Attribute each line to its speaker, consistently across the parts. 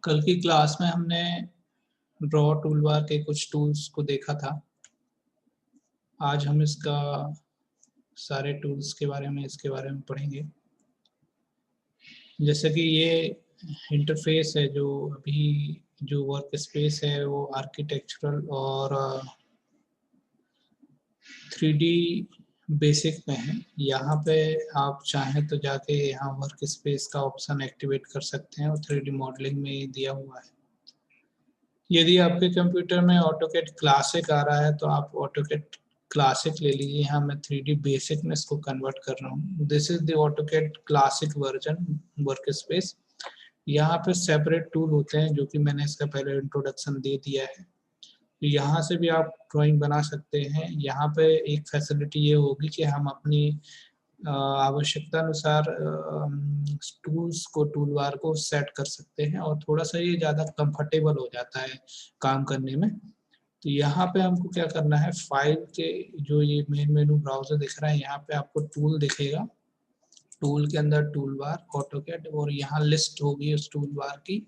Speaker 1: कल की क्लास में हमने ड्रॉ टूलबार के कुछ टूल्स को देखा था। आज हम इसका सारे टूल्स के बारे में पढ़ेंगे। जैसे कि ये इंटरफेस है, जो अभी जो वर्क स्पेस है वो आर्किटेक्चरल और 3D बेसिक में है। यहाँ पे आप चाहें तो जाके यहाँ वर्क स्पेस का ऑप्शन एक्टिवेट कर सकते हैं और 3D मॉडलिंग में ये दिया हुआ है। यदि आपके कंप्यूटर में ऑटोकैड क्लासिक आ रहा है तो आप ऑटोकैड क्लासिक ले लीजिए। यहाँ मैं 3D बेसिक में इसको कन्वर्ट कर रहा हूँ। This is the AutoCAD classic version work space. यहाँ पे सेपरेट टूल होते हैं जो कि मैंने इसका पहले इंट्रोडक्शन दे दिया है। यहाँ से भी आप ड्राइंग बना सकते हैं। यहाँ पे एक फैसिलिटी ये होगी कि हम अपनी आवश्यकता अनुसार टूल्स को टूल बार को सेट कर सकते हैं और थोड़ा सा ये ज़्यादा कंफर्टेबल हो जाता है काम करने में। तो यहाँ पे हमको क्या करना है, फाइल के जो ये मेन मेनू ब्राउजर दिख रहा है, यहाँ पे आपको टूल दिखेगा। टूल के अंदर टूल बार ऑटोकैड और यहाँ लिस्ट होगी उस टूल बार की।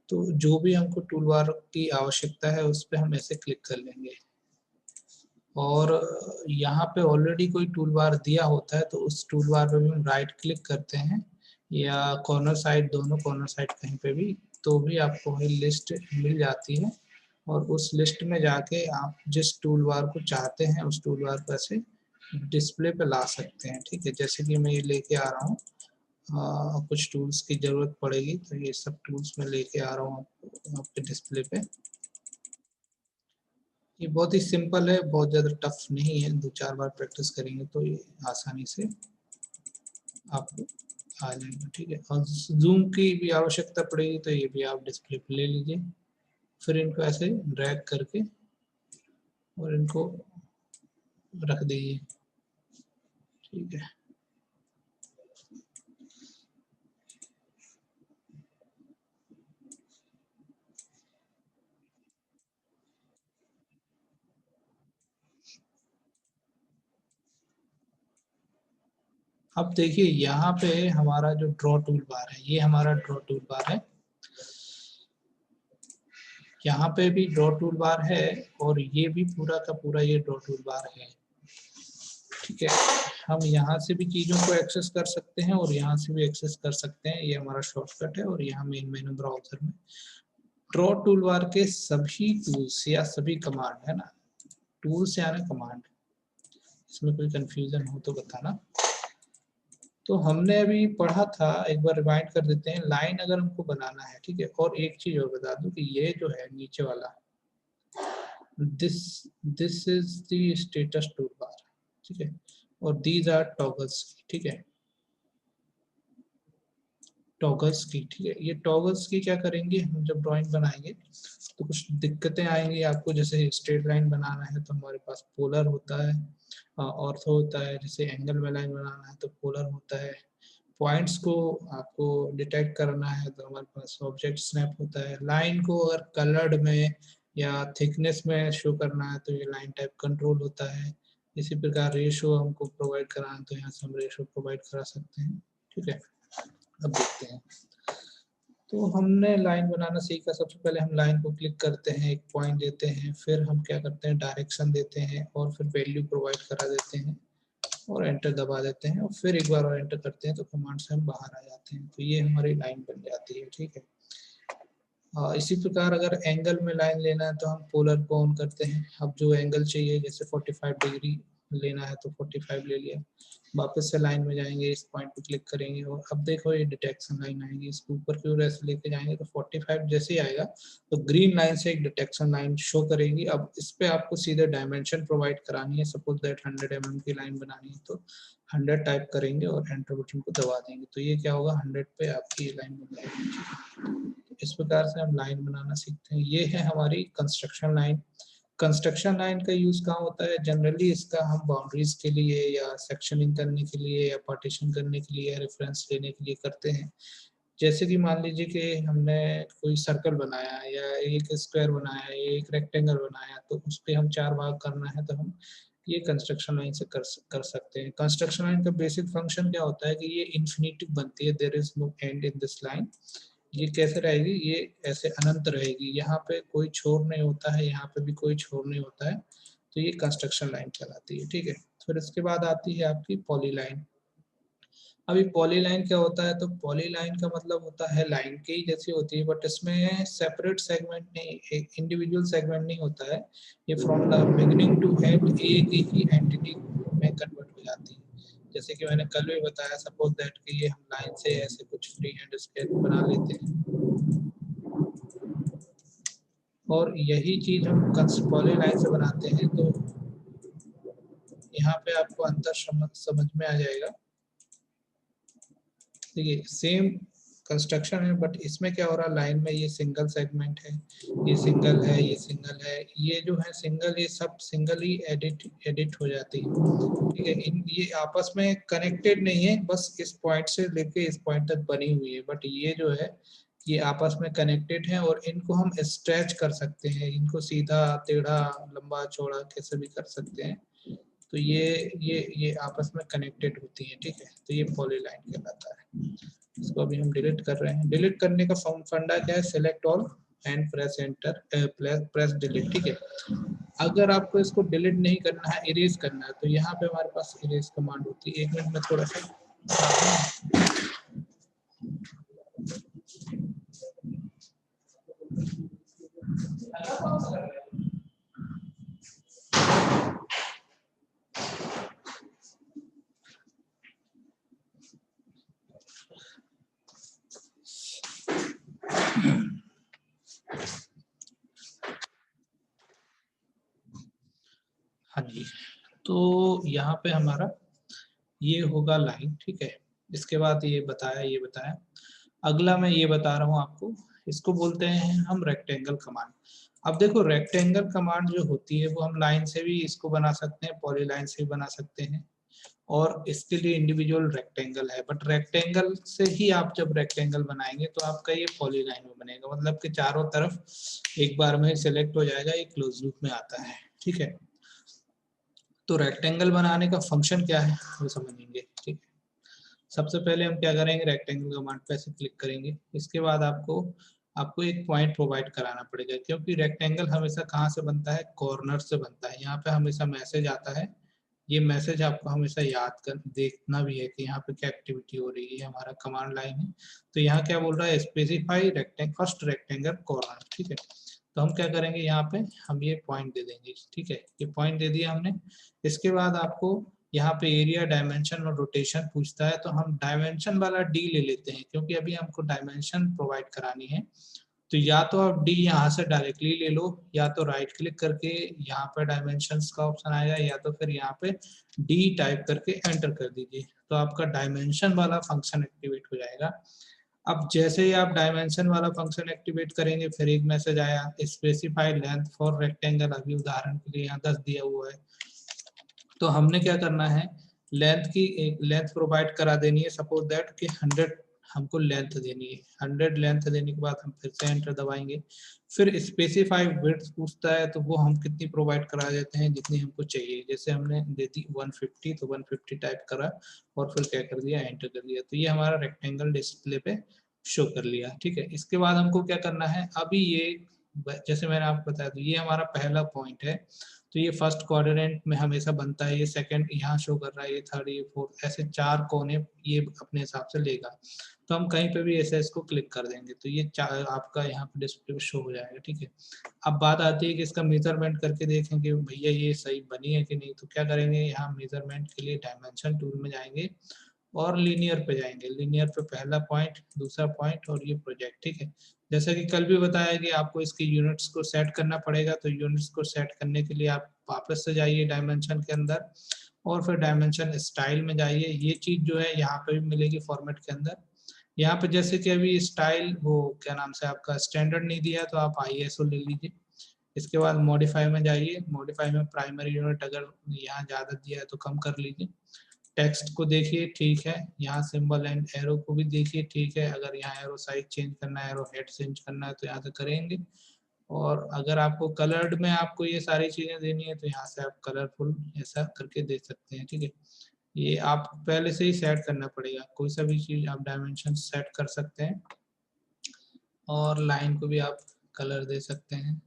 Speaker 1: तो जो भी हमको टूल बार की आवश्यकता है उस पर हम ऐसे क्लिक कर लेंगे और यहाँ पे ऑलरेडी कोई टूल बार दिया होता है तो उस टूल बार पे भी हम राइट क्लिक करते हैं या कॉर्नर साइड, दोनों कॉर्नर साइड कहीं पे भी, तो भी आपको वही लिस्ट मिल जाती है। और उस लिस्ट में जाके आप जिस टूल बार को चाहते हैं उस टूल बार को ऐसे डिस्प्ले पे ला सकते हैं। ठीक है, जैसे कि मैं ये लेके आ रहा हूँ, कुछ टूल्स की ज़रूरत पड़ेगी तो ये सब टूल्स मैं लेके आ रहा हूँ आपके डिस्प्ले पे। ये बहुत ही सिंपल है, बहुत ज़्यादा टफ नहीं है। 2-4 बार प्रैक्टिस करेंगे तो ये आसानी से आपको आ जाएगा। ठीक है, और जूम की भी आवश्यकता पड़ेगी तो ये भी आप डिस्प्ले पे ले लीजिए। फिर इनको ऐसे ड्रैग करके और इनको रख दीजिए। ठीक है, अब देखिए यहाँ पे हमारा जो ड्रॉ टूल बार है, ये हमारा ड्रॉ टूल बार है। यहाँ पे भी ड्रॉ टूल बार है और ये भी पूरा का पूरा ये ड्रॉ टूल बार है। ठीक है, हम यहाँ से भी चीज़ों को एक्सेस कर सकते हैं और यहाँ से भी एक्सेस कर सकते हैं। ये हमारा शॉर्टकट है और यहाँ मेन मेनू ब्राउजर में ड्रॉ टूल बार के सभी टूल्स या सभी कमांड है ना, टूल्स यानी कमांड, इसमें कोई कंफ्यूजन हो तो बताना। तो हमने अभी पढ़ा था, एक बार रिवाइंड कर देते हैं। लाइन अगर हमको बनाना है, ठीक है, और एक चीज और बता दूं कि ये जो है नीचे वाला, this this is the status tool bar. ठीक है, और दीज आर टॉगल्स। ठीक है, टॉगल्स की। ठीक है, ये टॉगल्स की क्या करेंगे, हम जब ड्राइंग बनाएंगे तो कुछ दिक्कतें आएंगी आपको। जैसे स्ट्रेट लाइन बनाना है तो हमारे पास पोलर होता है, ऑर्थो होता है। जैसे एंगल में लाइन बनाना है तो पोलर होता है। पॉइंट्स को आपको डिटेक्ट करना है तो हमारे पास ऑब्जेक्ट स्नैप होता है। लाइन को अगर कलर्ड में या थिकनेस में शो करना है तो ये लाइन टाइप कंट्रोल होता है। इसी प्रकार रेशो हमको प्रोवाइड कराना है तो यहाँ से हम रेशो प्रोवाइड करा सकते हैं। ठीक है, अब देखते हैं। तो हमने लाइन बनाना सीखा। सबसे पहले हम लाइन को क्लिक करते हैं, एक पॉइंट देते हैं, फिर हम क्या करते हैं, डायरेक्शन देते हैं और फिर वैल्यू प्रोवाइड करा देते हैं और एंटर दबा देते हैं और फिर एक बार और एंटर करते हैं तो कमांड से हम बाहर आ जाते हैं। तो ये हमारी लाइन बन जाती है। ठीक है, इसी प्रकार अगर एंगल में लाइन लेना है तो हम पोलर को ऑन करते हैं। अब जो एंगल चाहिए, जैसे 45 डिग्री लेना है तो 45 ले लिया। वापस से लाइन में जाएंगे, इस पॉइंट पे क्लिक करेंगे और अब देखो ये डिटेक्शन लाइन आएगी। इसके ऊपर की ओर ऐसे लेके जाएंगे तो 45 जैसे ही आएगा तो ग्रीन लाइन से एक डिटेक्शन लाइन शो करेगी। अब इस पे आपको सीधे डायमेंशन प्रोवाइड करानी है। सपोज दैट 100 mm की लाइन बनानी है तो 100 टाइप करेंगे और एंटर बटन को दबा देंगे तो ये क्या होगा, 100 पे आपकी ये लाइन बन जाएगी। इस प्रकार से हम लाइन बनाना सीखते हैं। ये है हमारी कंस्ट्रक्शन लाइन। कंस्ट्रक्शन लाइन का यूज कहाँ होता है, जनरली इसका हम बाउंड्रीज के लिए या सेक्शनिंग करने के लिए या पार्टीशन करने के लिए या रेफरेंस लेने के लिए करते हैं। जैसे कि मान लीजिए कि हमने कोई सर्कल बनाया या एक स्क्वायर बनाया या एक रेक्टेंगल बनाया तो उस पर हम 4 भाग करना है तो हम ये कंस्ट्रक्शन लाइन से कर सकते हैं। कंस्ट्रक्शन लाइन का बेसिक फंक्शन क्या होता है कि ये इन्फिनिटी बनती है, there is no end in this line. ये कैसे रहेगी, ये ऐसे अनंत रहेगी, यहाँ पे कोई छोर नहीं होता है, यहाँ पे भी कोई छोर नहीं होता है, तो ये कंस्ट्रक्शन लाइन कहलाती है। ठीक है, फिर इसके बाद आती है आपकी पॉलीलाइन। अभी पॉलीलाइन क्या होता है, तो पॉलीलाइन का मतलब होता है लाइन की ही जैसी होती है, बट इसमें सेपरेट सेगमेंट नहीं, एक इंडिविजुअल सेगमेंट नहीं होता है, ये from the beginning to end एक ही एंटिटी में कन्वर्ट हो जाती है। जैसे कि मैंने कल भी बताया, सपोज दैट कि ये हम लाइन से ऐसे कुछ फ्री हैंड स्केच बना लेते हैं, और यही चीज हम पॉलीलाइन से बनाते हैं, तो यहाँ पे आपको अंतर समझ में आ जाएगा। देखिए सेम कंस्ट्रक्शन है, बट इसमें क्या हो रहा है, लाइन में ये सिंगल सेगमेंट है, ये सिंगल है, ये सिंगल है, ये जो है सिंगल, ये सब सिंगल ही एडिट हो जाती है। ठीक है, इन ये आपस में कनेक्टेड नहीं है, बस इस पॉइंट से लेके इस पॉइंट तक बनी हुई है, बट ये जो है ये आपस में कनेक्टेड है, और इनको हम स्ट्रेच कर सकते हैं, इनको सीधा टेढ़ा लंबा चौड़ा कैसे भी कर सकते हैं। तो ये आपस में कनेक्टेड होती है। ठीक है, तो ये पॉलीलाइन कहलाता है। इसको अभी हम डिलीट कर रहे हैं। डिलीट करने का फंडा क्या है, select all and press enter, press delete. ठीक है, अगर आपको इसको डिलीट नहीं करना है, इरेज करना है, तो यहाँ पे हमारे पास इरेज कमांड होती है। एक मिनट में थोड़ा सा हाँ जी, तो यहाँ पे हमारा ये होगा लाइन। ठीक है, इसके बाद ये बताया। अगला मैं ये बता रहा हूँ आपको, इसको बोलते हैं हम रेक्टेंगल कमांड। अब देखो रेक्टेंगल कमांड जो होती है वो हम लाइन से भी इसको बना सकते हैं, पॉलीलाइन से भी बना सकते हैं, और इसके लिए इंडिविजुअल रेक्टेंगल है, बट रेक्टेंगल से ही आप जब रेक्टेंगल बनाएंगे तो आपका ये पॉलीलाइन में बनेगा, मतलब कि चारों तरफ एक बार में सिलेक्ट हो जाएगा, ये क्लोज लूप में आता है। ठीक है, तो रेक्टेंगल बनाने का फंक्शन क्या है वो समझेंगे। ठीक है, सबसे पहले हम क्या करेंगे, रेक्टेंगल कमांड पे ऐसे क्लिक करेंगे। इसके बाद आपको आपको एक पॉइंट प्रोवाइड कराना पड़ेगा, क्योंकि रेक्टेंगल हमेशा कहाँ से बनता है, कॉर्नर से बनता है। यहाँ पे हमेशा मैसेज आता है, ये मैसेज आपको हमेशा याद कर देखना भी है कि यहाँ पे क्या एक्टिविटी हो रही है, हमारा कमांड लाइन है। तो यहाँ क्या बोल रहा है, स्पेसिफाई फर्स्ट रेक्टेंगल कॉर्नर। ठीक है, तो हम क्या करेंगे, यहाँ पे हम ये पॉइंट दे देंगे। ठीक है, ये पॉइंट दे दिया हमने। इसके बाद आपको यहाँ पे एरिया, डायमेंशन और रोटेशन पूछता है, तो हम डायमेंशन वाला डी ले लेते हैं, क्योंकि अभी हमको डायमेंशन प्रोवाइड करानी है। तो या तो आप डी यहाँ से डायरेक्टली ले लो, या तो राइट क्लिक करके यहाँ पे डायमेंशंस का ऑप्शन आएगा, या तो फिर यहाँ पे डी टाइप करके एंटर कर दीजिए, तो आपका डायमेंशन वाला फंक्शन एक्टिवेट हो जाएगा। अब जैसे ही आप डायमेंशन वाला फंक्शन एक्टिवेट करेंगे, फिर एक मैसेज आया, स्पेसिफाइड लेंथ फॉर रेक्टेंगल। अभी उदाहरण के लिए यहाँ 10 दिया हुआ है, तो हमने क्या करना है, लेंथ की एक लेंथ प्रोवाइड करा देनी है। सपोज दैट कि 100 हमको लेंथ देनी है, 100 लेंथ देने के बाद हम फिर से एंटर दबाएंगे। फिर स्पेसिफाई विड्थ पूछता है, तो वो हम कितनी प्रोवाइड करा देते हैं, जितनी हमको चाहिए। जैसे हमने दे दी 150, तो 150 टाइप करा, और फिर क्या कर दिया, एंटर कर दिया, तो ये हमारा रेक्टेंगल डिस्प्ले पे शो कर लिया। ठीक है, इसके बाद हमको क्या करना है, अभी ये जैसे मैंने आपको बताया, तो ये हमारा पहला पॉइंट है, तो ये फर्स्ट क्वाड्रेंट में हमेशा बनता है, ये सेकंड यहाँ शो कर रहा है, ये थर्ड, ये फोर्थ, ऐसे 4 कोने ये अपने हिसाब से लेगा। तो हम कहीं पे भी ऐसे इसको क्लिक कर देंगे, तो ये आपका यहाँ पे डिस्प्ले पे शो हो जाएगा। ठीक है, अब बात आती है कि इसका मेजरमेंट करके देखें कि भैया ये सही बनी है कि नहीं। तो क्या करेंगे, यहाँ मेजरमेंट के लिए डायमेंशन टूल में जाएंगे, और लीनियर पे जाएंगे। लीनियर पे पहला पॉइंट, दूसरा पॉइंट, और ये प्रोजेक्ट। ठीक है, जैसा कि कल भी बताया कि आपको इसकी यूनिट्स को सेट करना पड़ेगा, तो यूनिट्स को सेट करने के लिए आप वापस से जाइए डायमेंशन के अंदर, और फिर डायमेंशन स्टाइल में जाइए। ये चीज जो है यहाँ पे भी मिलेगी फॉर्मेट के अंदर। यहाँ पे जैसे कि अभी स्टाइल वो क्या नाम से आपका स्टैंडर्ड नहीं दिया, तो आप ISO ले लीजिए। इसके बाद मॉडिफाई में जाइए, मॉडिफाई में प्राइमरी यूनिट अगर यहाँ ज्यादा दिया है तो कम कर लीजिए। टेक्स्ट को देखिए, ठीक है, यहाँ सिंबल एंड एरो को भी देखिए, ठीक है। अगर यहाँ एरो साइज चेंज करना है, एरो हेड चेंज करना है, तो यहाँ से करेंगे। और अगर आपको कलर्ड में आपको ये सारी चीजें देनी है, तो यहाँ से आप कलरफुल ऐसा करके दे सकते हैं। ठीक है, ये आप पहले से ही सेट करना पड़ेगा, कोई सा भी चीज आप डायमेंशन सेट कर सकते हैं। और लाइन को भी आप कलर दे सकते हैं।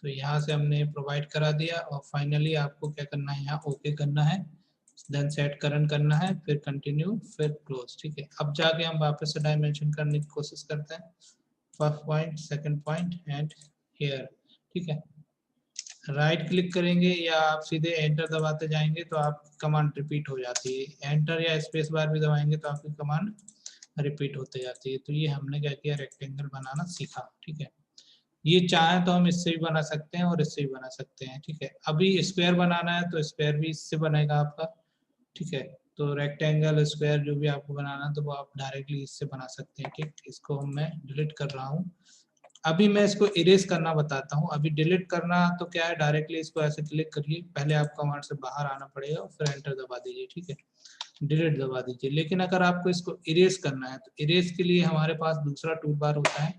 Speaker 1: तो यहाँ से हमने प्रोवाइड करा दिया और फाइनली आपको क्या करना है, यहाँ ओके करना है, देन सेट करंट करना है, फिर कंटिन्यू, फिर क्लोज। ठीक है, अब जाके हम वापस से डायमेंशन करने की कोशिश करते हैं, first point, second point and here. ठीक है, राइट क्लिक करेंगे या आप सीधे एंटर दबाते जाएंगे तो आपकी कमांड रिपीट हो जाती है, एंटर या स्पेस बार भी दबाएंगे तो आपकी कमांड रिपीट होते जाती है। तो ये हमने क्या किया, रेक्टेंगल बनाना सीखा। ठीक है, ये चाहे तो हम इससे भी बना सकते हैं और इससे भी बना सकते हैं। ठीक है, अभी स्क्वायर बनाना है तो स्क्वायर भी इससे बनेगा आपका। ठीक है, तो रेक्टेंगल, स्क्वायर जो भी आपको बनाना है तो वो आप डायरेक्टली इससे बना सकते हैं। ठीक, इसको मैं डिलीट कर रहा हूँ। अभी मैं इसको इरेज करना बताता हूँ। अभी डिलीट करना तो क्या है, डायरेक्टली इसको ऐसे क्लिक करिए, पहले आप कमांड से बाहर आना पड़ेगा और फिर एंटर दबा दीजिए। ठीक है, डिलीट दबा दीजिए। लेकिन अगर आपको इसको इरेज करना है तो इरेज के लिए हमारे पास दूसरा टूल बार होता है,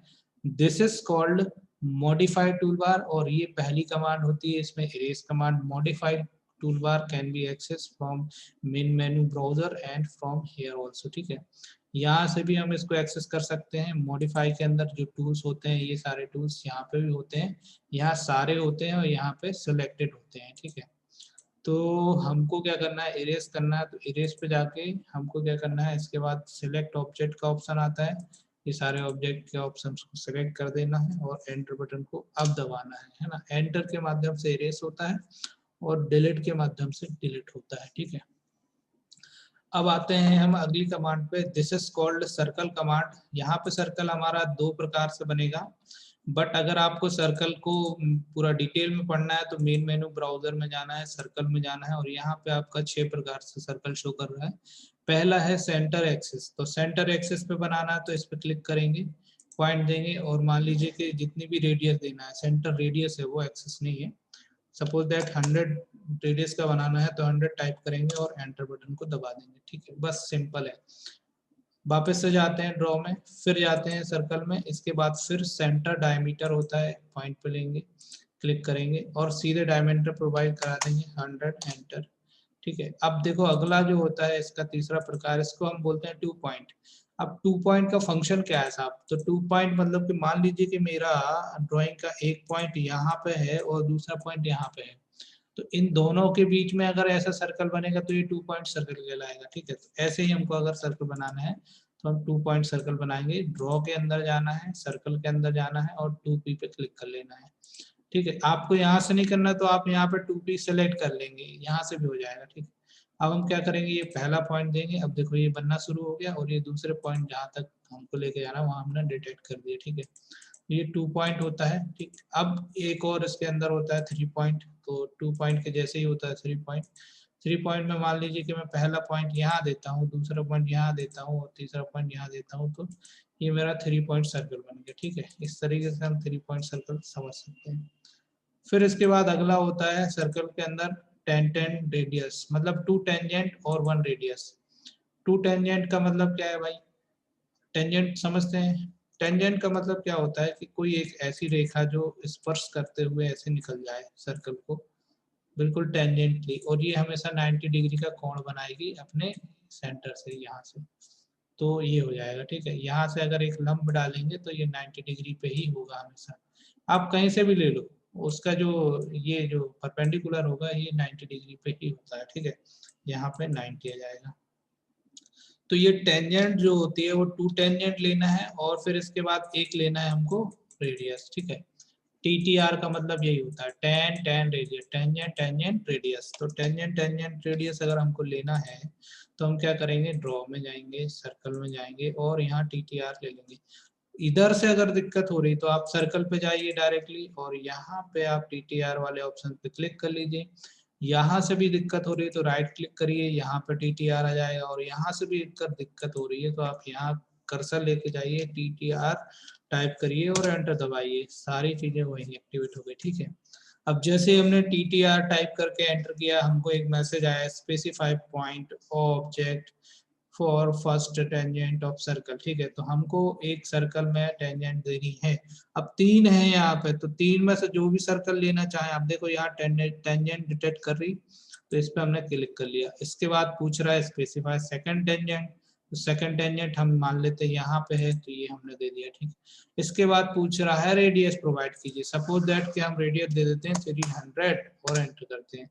Speaker 1: this is called modify toolbar, और ये पहली कमांड होती है इसमें, erase command. Modify toolbar can be access from main menu browser and from here also. ठीक है, यहाँ से भी हम इसको एक्सेस कर सकते हैं। मॉडिफाई के अंदर जो टूल्स होते हैं, ये सारे टूल्स यहाँ पे भी होते हैं, यहाँ सारे होते हैं और यहाँ पे सिलेक्टेड होते हैं। ठीक है, तो हमको क्या करना है, इरेज करना है, तो इरेज पे जाके हमको क्या करना है, इसके बाद सिलेक्ट ऑब्जेक्ट का ऑप्शन आता है, ये सारे ऑब्जेक्ट के ऑप्शन को सिलेक्ट कर देना है और एंटर बटन को अब दबाना है ना। एंटर के माध्यम से इरेज होता है और डिलीट के माध्यम से डिलीट होता है। ठीक है, अब आते हैं हम अगली कमांड पे, this is called circle command. यहाँ पे सर्कल हमारा दो प्रकार से बनेगा, बट अगर आपको सर्कल को पूरा डिटेल में पढ़ना है तो मेन मेनू ब्राउजर में जाना है, सर्कल में जाना है, और यहाँ पे आपका 6 प्रकार से सर्कल शो कर रहा है। पहला है सेंटर एक्सिस, तो सेंटर एक्सिस पे बनाना है तो इस पे क्लिक करेंगे, पॉइंट देंगे और मान लीजिए कि जितनी भी रेडियस देना है, सेंटर रेडियस है वो एक्सिस नहीं है, सपोज दैट 100 रेडियस का बनाना है तो 100 टाइप करेंगे और एंटर बटन को दबा देंगे। ठीक है, बस सिंपल है। वापस से जाते हैं ड्रॉ में, फिर जाते हैं सर्कल में, इसके बाद फिर सेंटर डायमीटर होता है, पॉइंट पे लेंगे, क्लिक करेंगे और सीधे डायमीटर प्रोवाइड करा देंगे 100, एंटर। ठीक है, अब देखो अगला जो होता है इसका तीसरा प्रकार, इसको हम बोलते हैं 2 पॉइंट। अब 2 पॉइंट का फंक्शन क्या है साहब, तो 2 पॉइंट मतलब कि मान लीजिए कि मेरा ड्राइंग का एक पॉइंट यहाँ पे है और दूसरा पॉइंट यहाँ पे है, तो इन दोनों के बीच में अगर ऐसा सर्कल बनेगा तो ये 2 पॉइंट सर्कल कहलाएगा। ठीक है, तो ऐसे ही हमको अगर सर्कल बनाना है तो हम 2 पॉइंट सर्कल बनाएंगे, ड्रॉ के अंदर जाना है, सर्कल के अंदर जाना है और 2p पे क्लिक कर लेना है। ठीक है, आपको यहाँ से नहीं करना तो आप यहाँ पे 2p सेलेक्ट कर लेंगे, यहाँ से भी हो जाएगा। ठीक है, अब हम क्या करेंगे, ये पहला पॉइंट देंगे, अब देखो ये बनना शुरू हो गया और ये दूसरे पॉइंट जहाँ तक हमको लेके जाना वहाँ हमने डिटेक्ट कर दिया। ठीक है, ये 2 पॉइंट होता है। ठीक, अब एक और इसके अंदर होता है 3 पॉइंट, तो 2 पॉइंट के जैसे ही होता है 3 पॉइंट। 3 पॉइंट में मान लीजिए कि मैं पहला पॉइंट यहाँ देता हूँ, दूसरा पॉइंट यहाँ देता हूँ और तीसरा पॉइंट यहाँ देता हूँ, तो ये मेरा 3 पॉइंट सर्कल बन गया। ठीक है, इस तरीके से हम 3 पॉइंट सर्कल समझ सकते हैं। फिर इसके बाद अगला होता है सर्कल के अंदर 10 रेडियस, मतलब 2 टेंजेंट और 1 रेडियस। 2 टेंजेंट का मतलब क्या है भाई, टेंजेंट समझते हैं, टेंजेंट का मतलब क्या होता है कि कोई एक ऐसी रेखा जो स्पर्श करते हुए ऐसे निकल जाए सर्कल को, बिल्कुल टेंजेंटली, और ये हमेशा 90 डिग्री का कोण बनाएगी अपने सेंटर से, यहाँ से, तो ये हो जाएगा। ठीक है, यहाँ से अगर एक लंब डालेंगे तो ये 90 डिग्री पे ही होगा हमेशा, आप कहीं से भी ले लो, उसका जो ये जो परपेंडिकुलर होगा ये 90 डिग्री पे ही होता है। ठीक है, यहाँ पे 90 आ जाएगा। तो ये टेंजेंट जो होती है वो 2 टेंजेंट लेना है और फिर इसके बाद एक लेना है हमको रेडियस। ठीक है, TTR का मतलब यही होता है, ten ten radius, tangent tangent radius. तो टेंजेंट टेंजेंट रेडियस अगर हमको लेना है तो हम क्या करेंगे, ड्रॉ में जाएंगे, सर्कल में जाएंगे और यहाँ TTR ले लेंगे। इधर से अगर दिक्कत हो रही तो आप सर्कल पे जाइए डायरेक्टली और यहाँ पे आप TTR वाले ऑप्शन पे क्लिक कर लीजिए। यहाँ से भी दिक्कत हो रही है तो राइट क्लिक करिए, यहाँ पे TTR आ जाएगा, और यहाँ से भी दिक्कत हो रही है तो आप यहाँ कर्सर लेके जाइए, TTR टाइप करिए और एंटर दबाइए, सारी चीजें वही एक्टिवेट हो गई। ठीक है, अब जैसे हमने TTR टाइप करके एंटर किया, हमको एक मैसेज आया, specify point object for first tangent of circle. ठीक है, तो हमको एक सर्कल में टेंजेंट देनी है, अब 3 है यहाँ पे, तो 3 में से जो भी सर्कल लेना चाहे, आप देखो यहाँ टेंजेंट डिटेक्ट कर रही, तो इस पे हमने क्लिक कर लिया। इसके बाद पूछ रहा है स्पेसिफाई सेकंड टेंजेंट, तो सेकंड टेंजेंट हम मान लेते हैं यहाँ पे है, तो ये हमने दे दिया, ठीक। इसके बाद पूछ रहा है रेडियस प्रोवाइड कीजिए। सपोज दैट कि हम रेडियस दे देते हैं 300 और एंटर करते हैं।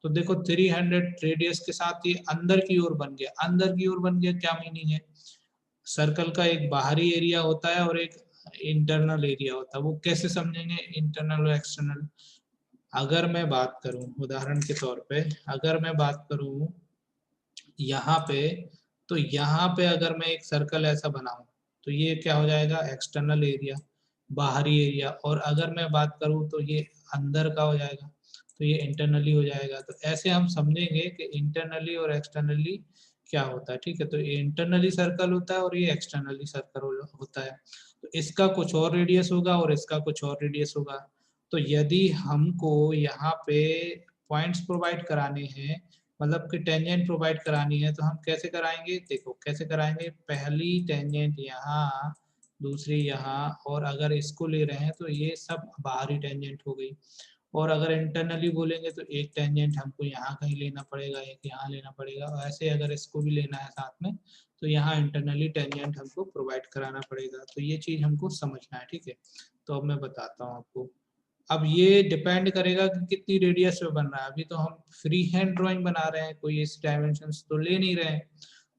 Speaker 1: तो देखो 300 रेडियस के साथ ये अंदर की ओर बन गया। अंदर की ओर बन गया क्या मीनिंग है? सर्कल का एक बाहरी एरिया होता है और एक इंटरनल एरिया होता है। वो कैसे समझेंगे इंटरनल और एक्सटर्नल? अगर मैं बात करूं उदाहरण के तौर पे, अगर मैं बात करूं यहाँ पे, तो यहाँ पे अगर मैं एक सर्कल ऐसा बनाऊं तो ये क्या हो जाएगा? एक्सटर्नल एरिया, बाहरी एरिया। और अगर मैं बात करूं तो ये अंदर का हो जाएगा, तो ये इंटरनली हो जाएगा। तो ऐसे हम समझेंगे कि इंटरनली और एक्सटर्नली क्या होता है, ठीक है। तो ये इंटरनली सर्कल होता है और ये एक्सटर्नली सर्कल होता है। तो इसका कुछ और रेडियस होगा और इसका कुछ और रेडियस होगा। तो यदि हमको यहाँ पे पॉइंट्स प्रोवाइड कराने हैं, मतलब कि टेंजेंट प्रोवाइड करानी है, तो हम कैसे कराएंगे? देखो कैसे कराएंगे। पहली टेंजेंट यहाँ, दूसरी यहाँ, और अगर इसको ले रहे हैं तो ये सब बाहरी टेंजेंट हो गई। और अगर इंटरनली बोलेंगे तो एक टेंजेंट हमको यहाँ कहीं लेना पड़ेगा, एक यहाँ लेना पड़ेगा। और ऐसे अगर इसको भी लेना है साथ में तो यहाँ इंटरनली टेंजेंट हमको प्रोवाइड कराना पड़ेगा। तो ये चीज हमको समझना है, ठीक है। तो अब मैं बताता हूँ आपको। अब ये डिपेंड करेगा कि कितनी रेडियस में बन रहा है। अभी तो हम फ्री हैंड ड्राइंग बना रहे हैं, कोई ऐसी डायमेंशंस तो ले नहीं रहे हैं।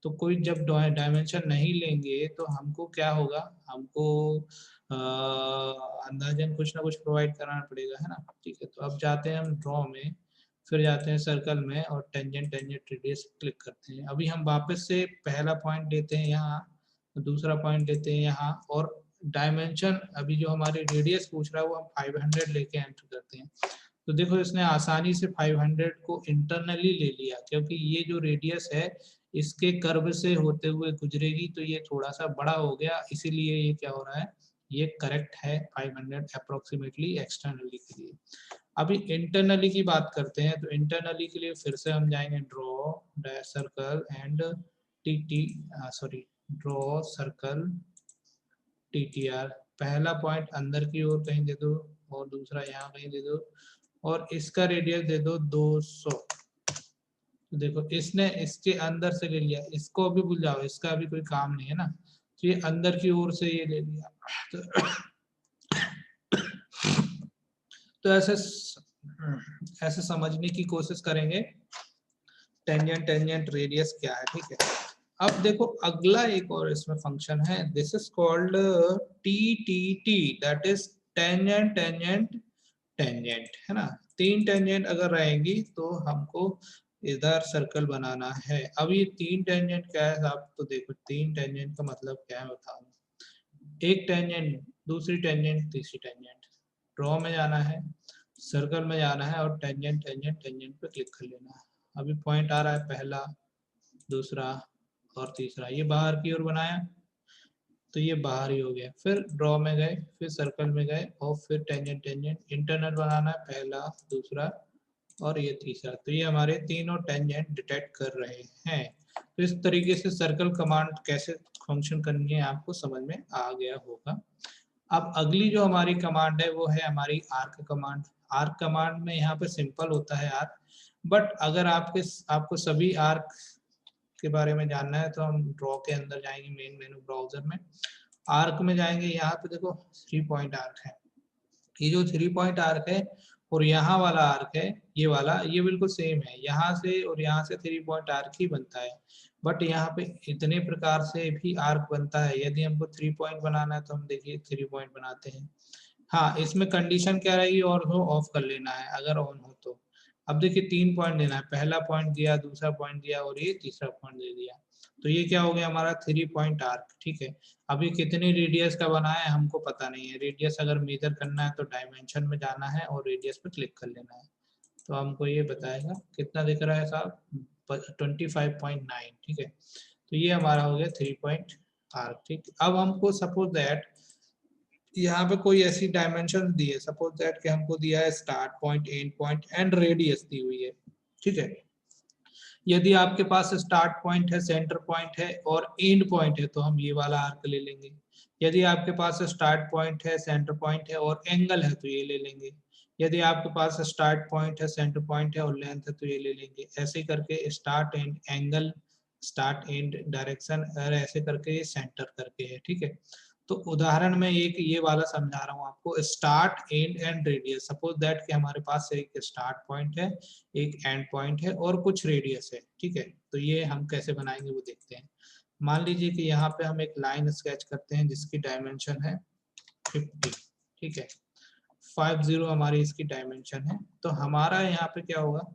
Speaker 1: तो कोई जब डायमेंशन नहीं लेंगे तो हमको क्या होगा? हमको अंदाजन कुछ ना कुछ प्रोवाइड कराना पड़ेगा, है ना, ठीक है। तो अब जाते हैं हम ड्रॉ में, फिर जाते हैं सर्कल में और टेंजेंट रेडियस क्लिक करते हैं। अभी हम वापस से पहला पॉइंट लेते हैं यहाँ, दूसरा पॉइंट लेते हैं यहाँ, और डायमेंशन अभी जो हमारी रेडियस पूछ रहा है वो हम 500 लेके एंटर करते हैं। तो देखो इसने आसानी से 500 को इंटरनली ले लिया, क्योंकि ये जो रेडियस है इसके कर्व से होते हुए गुजरेगी, तो ये थोड़ा सा बड़ा हो गया, इसीलिए ये क्या हो रहा है, ये करेक्ट है 500 अप्रोक्सीमेटली एक्सटर्नली के लिए। अभी इंटरनली की बात करते हैं। तो इंटरनली के लिए फिर से हम जाएंगे draw circle and draw circle TTR. पहला पॉइंट अंदर की ओर कहीं दे दो और दूसरा यहाँ कहीं दे दो, और इसका रेडियस दे दो 200। तो देखो इसने इसके अंदर से ले लिया, इसको अभी भूल जाओ, इसका अभी कोई काम नहीं है ना। तो ये अंदर की ओर से ये ले लिया। तो ऐसे समझने की कोशिश करेंगे टेंजेंट रेडियस क्या है, ठीक है। अब देखो अगला एक और इसमें फंक्शन है, this is called TTT, that is tangent है ना। तीन टेंजेंट अगर रहेंगी तो हमको इधर सर्कल बनाना है। अब ये तीन टेंजेंट क्या है आप तो देखो, तीन टेंजेंट का मतलब क्या है बताओ। एक टेंजेंट, दूसरी टेंजेंट, तीसरी टेंजेंट। ड्रॉ में जाना है, सर्कल में जाना है और टेंजेंट पे क्लिक कर लेना है। अभी पॉइंट आ रहा है पहला, दूसरा और तीसरा, ये बाहर की ओर बनाया तो ये बाहर ही हो गया। फिर ड्रॉ में गए, फिर सर्कल में गए और फिर टेंजेंट इंटरनल बनाना है, पहला, दूसरा और ये तीसरा। तो ये हमारे तीनों टेंजेंट डिटेक्ट कर रहे हैं। तो इस तरीके से सर्कल कमांड कैसे फंक्शन करनी है आपको समझ में आ गया होगा। अब अगली जो हमारी कमांड है वो है हमारी आर्क कमांड। आर्क कमांड में यहाँ पे सिंपल होता है आर्क, बट अगर आपको सभी आर्क के बारे में जानना है तो हम ड्रॉ के अंदर जाएंगे, मेन मेनू ब्राउजर में, आर्क में जाएंगे। यहाँ पे देखो 3 पॉइंट आर्क है। ये जो 3 पॉइंट आर्क है और यहाँ वाला आर्क है, ये वाला, ये बिल्कुल सेम है। यहाँ से और यहाँ से 3 पॉइंट आर्क ही बनता है, बट यहाँ पे इतने प्रकार से भी आर्क बनता है। यदि हमको 3 पॉइंट बनाना है तो हम देखिए 3 पॉइंट बनाते हैं। हाँ, इसमें कंडीशन क्या रहेगी, और हो ऑफ कर लेना है अगर ऑन हो तो। अब देखिए 3 पॉइंट देना है, पहला पॉइंट दिया, दूसरा पॉइंट दिया और ये तीसरा पॉइंट दे दिया। तो ये क्या हो गया हमारा 3 पॉइंट आर्क, ठीक है। अभी कितनी रेडियस का बना है हमको पता नहीं है। रेडियस अगर मेजर करना है तो डायमेंशन में जाना है और रेडियस पे क्लिक कर लेना है। तो हमको ये बताएगा कितना दिख रहा है साहब, 25.9, ठीक है। तो ये हमारा हो गया 3 पॉइंट आर्क, ठीक। अब हमको सपोज दैट यहाँ पे कोई ऐसी डायमेंशन दी है, सपोज दैट कि हमको दिया है start point, end point and radius दी हुई है, ठीक है। यदि आपके पास स्टार्ट पॉइंट है, सेंटर पॉइंट है और एंड पॉइंट है तो हम ये वाला आर्क ले लेंगे। यदि आपके पास स्टार्ट पॉइंट है, सेंटर पॉइंट है और एंगल है तो ये ले लेंगे। यदि आपके पास स्टार्ट पॉइंट है, सेंटर पॉइंट है और लेंथ है तो ये ले लेंगे। ऐसे करके start and angle, start and direction और ऐसे करके ये सेंटर करके है, ठीक है। तो उदाहरण में एक ये वाला समझा रहा हूँ आपको, start and radius. Suppose that कि हमारे पास एक स्टार्ट पॉइंट है, एक एंड पॉइंट है और कुछ रेडियस है, ठीक है। तो ये हम कैसे बनाएंगे वो देखते हैं। मान लीजिए कि यहाँ पे हम एक लाइन स्केच करते हैं जिसकी डायमेंशन है 50, ठीक है। 50 हमारी इसकी डायमेंशन है। तो हमारा यहाँ पे क्या होगा,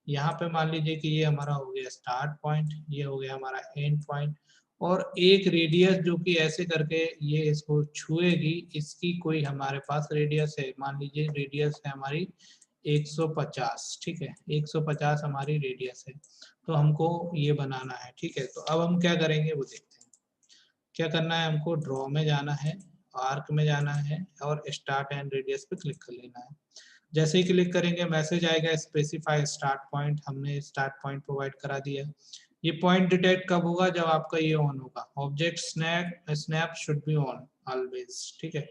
Speaker 1: यहाँ पे मान लीजिए कि ये हमारा हो गया स्टार्ट पॉइंट, ये हो गया हमारा एंड पॉइंट, और एक रेडियस जो कि ऐसे करके ये इसको छुएगी, इसकी कोई हमारे पास रेडियस है, मान लीजिए रेडियस है हमारी 150, ठीक है। 150 हमारी रेडियस है। तो हमको ये बनाना है, ठीक है। तो अब हम क्या करेंगे वो देखते हैं। क्या करना है, हमको ड्रॉ में जाना है, आर्क में जाना है और स्टार्ट एंड रेडियस पे क्लिक कर लेना है। जैसे ही क्लिक करेंगे मैसेज आएगा स्पेसिफाई स्टार्ट पॉइंट, हमने स्टार्ट पॉइंट प्रोवाइड करा दिया। ये पॉइंट डिटेक्ट कब होगा, जब आपका ये ऑन होगा, object snap should be on always, ठीक है।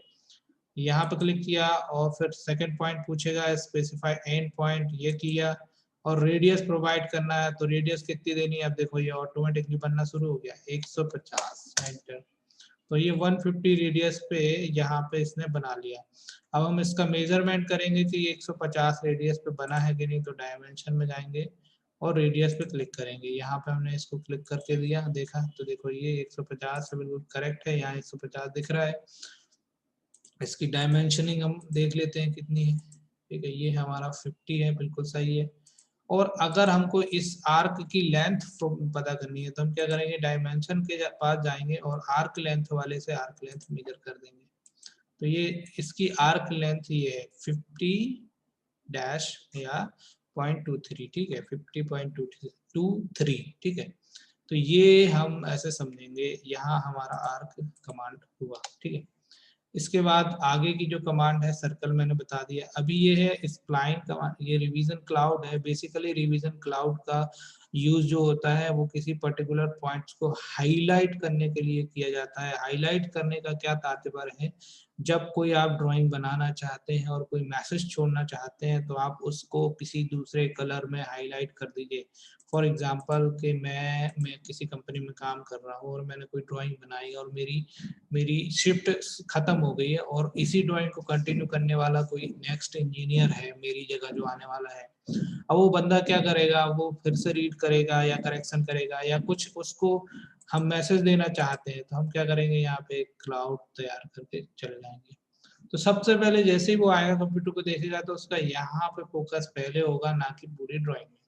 Speaker 1: यहाँ पे क्लिक किया और फिर सेकंड पॉइंट पूछेगा स्पेसिफाई एंड पॉइंट, ये किया और रेडियस प्रोवाइड करना है। तो रेडियस कितनी देनी है, अब देखो ये ऑटोमेटिकली बनना शुरू हो गया 150, एंटर। तो ये 150 रेडियस पे यहाँ पे इसने बना लिया। अब हम इसका मेजरमेंट करेंगे कि 150 रेडियस पे बना है कि नहीं। तो डायमेंशन में जाएंगे और रेडियस पे क्लिक करेंगे। यहाँ पे हमने इसको क्लिक करके दिया, देखा तो देखो ये 150 से बिल्कुल करेक्ट है, यहाँ 150 दिख रहा है। इसकी डायमेंशनिंग हम देख लेते हैं कितनी है, ठीक है। ये हमारा 50 है, बिल्कुल सही है। और अगर हमको इस आर्क की लेंथ पता करनी है तो हम क्या करेंगे, डायमेंशन के पास जाएंगे और आर्क लेंथ वाले से आर्क लेंथ मेजर कर देंगे। तो ये इसकी आर्क लेंथ ये है 50 डैश या 0.23, ठीक है। 50.23, ठीक है। तो ये हम ऐसे समझेंगे, यहाँ हमारा आर्क कमांड हुआ, ठीक है। इसके बाद आगे की जो कमांड है सर्कल मैंने बता दिया। अभी ये है स्प्लाइन कमांड, ये रिवीजन क्लाउड है। बेसिकली रिवीजन क्लाउड का यूज जो होता है वो किसी पर्टिकुलर पॉइंट्स को हाईलाइट करने के लिए किया जाता है। हाईलाइट करने का क्या तात्पर्य है, जब कोई आप ड्राइंग बनाना चाहते हैं और कोई मैसेज छोड़ना चाहते हैं तो आप उसको किसी दूसरे कलर में हाईलाइट कर दीजिए। फॉर एग्जाम्पल कि मैं किसी कंपनी में काम कर रहा हूँ और मैंने कोई ड्राइंग बनाई और मेरी शिफ्ट खत्म हो गई है और इसी ड्राइंग को कंटिन्यू करने वाला कोई नेक्स्ट इंजीनियर है मेरी जगह जो आने वाला है। अब वो बंदा क्या करेगा, वो फिर से रीड करेगा या करेक्शन करेगा या कुछ उसको हम मैसेज देना चाहते हैं। तो हम क्या करेंगे, यहाँ पे क्लाउड तैयार करके चले जाएंगे। तो सबसे पहले जैसे ही वो आएगा कंप्यूटर को देखेगा तो उसका यहाँ पे फोकस पहले होगा, ना कि पूरी ड्राइंग में।